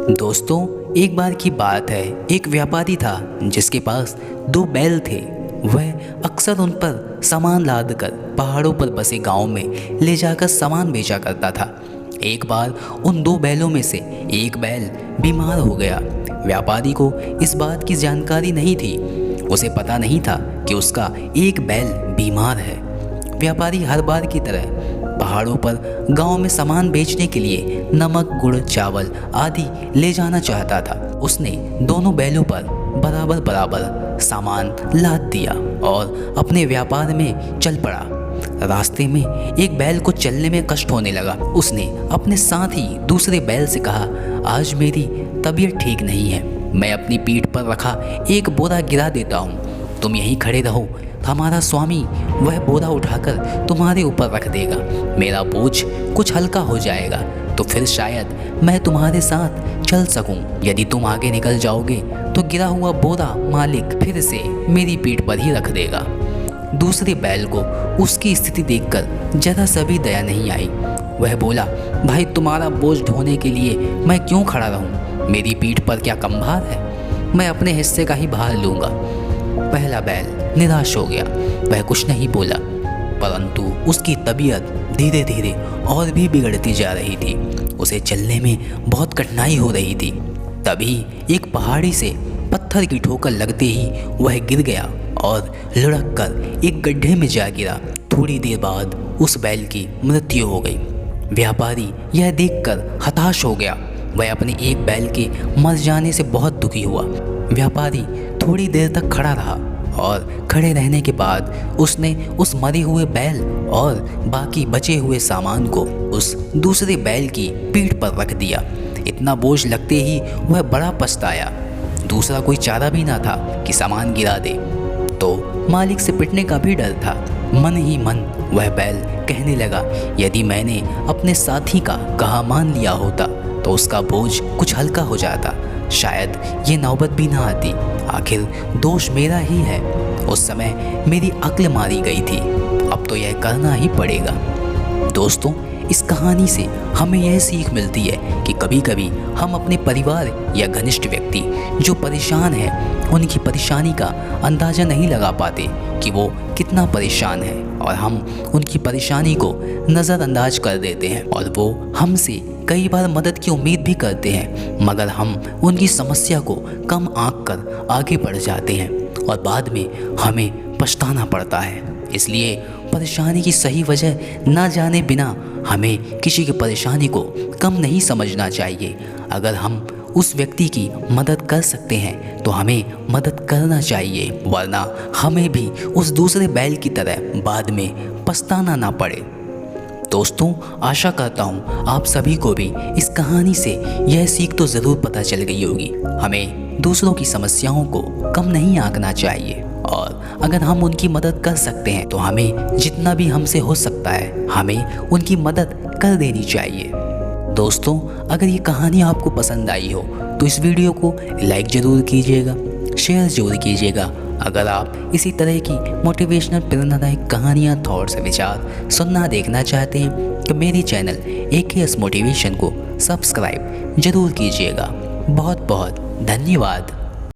दोस्तों, एक बार की बात है। एक व्यापारी था जिसके पास 2 बैल थे। वह अक्सर उन पर सामान लाद कर पहाड़ों पर बसे गांव में ले जाकर सामान बेचा करता था। एक बार उन 2 बैलों में से एक बैल बीमार हो गया। व्यापारी को इस बात की जानकारी नहीं थी। उसे पता नहीं था कि उसका एक बैल बीमार है। व्यापारी हर बार की तरह पहाड़ों पर गांव में सामान बेचने के लिए नमक, गुड़, चावल आदि ले जाना चाहता था। उसने दोनों बैलों पर बराबर बराबर सामान लाद दिया और अपने व्यापार में चल पड़ा। रास्ते में एक बैल को चलने में कष्ट होने लगा। उसने अपने साथ ही दूसरे बैल से कहा, आज मेरी तबीयत ठीक नहीं है, मैं अपनी पीठ पर रखा एक बोरा गिरा देता हूँ, तुम यहीं खड़े रहो, हमारा स्वामी वह बोरा उठाकर तुम्हारे ऊपर रख देगा, मेरा बोझ कुछ हल्का हो जाएगा, तो फिर शायद मैं तुम्हारे साथ चल सकूं। यदि तुम आगे निकल जाओगे तो गिरा हुआ बोरा मालिक फिर से मेरी पीठ पर ही रख देगा। दूसरे बैल को उसकी स्थिति देखकर जरा सा भी दया नहीं आई। वह बोला, भाई तुम्हारा बोझ ढोने के लिए मैं क्यों खड़ा रहूं? मेरी पीठ पर क्या कम भार है? मैं अपने हिस्से का ही भार लूँगा। पहला बैल निराश हो गया। वह कुछ नहीं बोला, परंतु उसकी तबीयत धीरे धीरे और भी बिगड़ती जा रही थी। उसे चलने में बहुत कठिनाई हो रही थी। तभी एक पहाड़ी से पत्थर की ठोकर लगते ही वह गिर गया और लुढ़क कर एक गड्ढे में जा गिरा। थोड़ी देर बाद उस बैल की मृत्यु हो गई। व्यापारी यह देखकर हताश हो गया। वह अपने एक बैल के मर जाने से बहुत दुखी हुआ। व्यापारी थोड़ी देर तक खड़ा रहा और खड़े रहने के बाद उसने उस मरे हुए बैल और बाकी बचे हुए सामान को उस दूसरे बैल की पीठ पर रख दिया। इतना बोझ लगते ही वह बड़ा पछताया। दूसरा कोई चारा भी ना था कि सामान गिरा दे, तो मालिक से पिटने का भी डर था। मन ही मन वह बैल कहने लगा, यदि मैंने अपने साथी का कहा मान लिया होता तो उसका बोझ कुछ हल्का हो जाता, शायद ये नौबत भी ना आती। आखिर दोष मेरा ही है। उस समय मेरी अक्ल मारी गई थी, अब तो यह करना ही पड़ेगा। दोस्तों, इस कहानी से हमें यह सीख मिलती है कि कभी कभी हम अपने परिवार या घनिष्ठ व्यक्ति जो परेशान है उनकी परेशानी का अंदाज़ा नहीं लगा पाते कि वो कितना परेशान है, और हम उनकी परेशानी को नज़रअंदाज कर देते हैं और वो हमसे कई बार मदद की उम्मीद भी करते हैं, मगर हम उनकी समस्या को कम आंक कर आगे बढ़ जाते हैं और बाद में हमें पछताना पड़ता है। इसलिए परेशानी की सही वजह ना जाने बिना हमें किसी की परेशानी को कम नहीं समझना चाहिए। अगर हम उस व्यक्ति की मदद कर सकते हैं तो हमें मदद करना चाहिए, वरना हमें भी उस दूसरे बैल की तरह बाद में पछताना ना पड़े। दोस्तों, आशा करता हूँ आप सभी को भी इस कहानी से यह सीख तो ज़रूर पता चल गई होगी। हमें दूसरों की समस्याओं को कम नहीं आंकना चाहिए, और अगर हम उनकी मदद कर सकते हैं तो हमें जितना भी हमसे हो सकता है हमें उनकी मदद कर देनी चाहिए। दोस्तों, अगर ये कहानी आपको पसंद आई हो तो इस वीडियो को लाइक ज़रूर कीजिएगा, शेयर ज़रूर कीजिएगा। अगर आप इसी तरह की मोटिवेशनल प्रेरणादायक कहानियाँ, थॉट्स, विचार सुनना देखना चाहते हैं तो मेरे चैनल AKS मोटिवेशन को सब्सक्राइब ज़रूर कीजिएगा। बहुत बहुत धन्यवाद।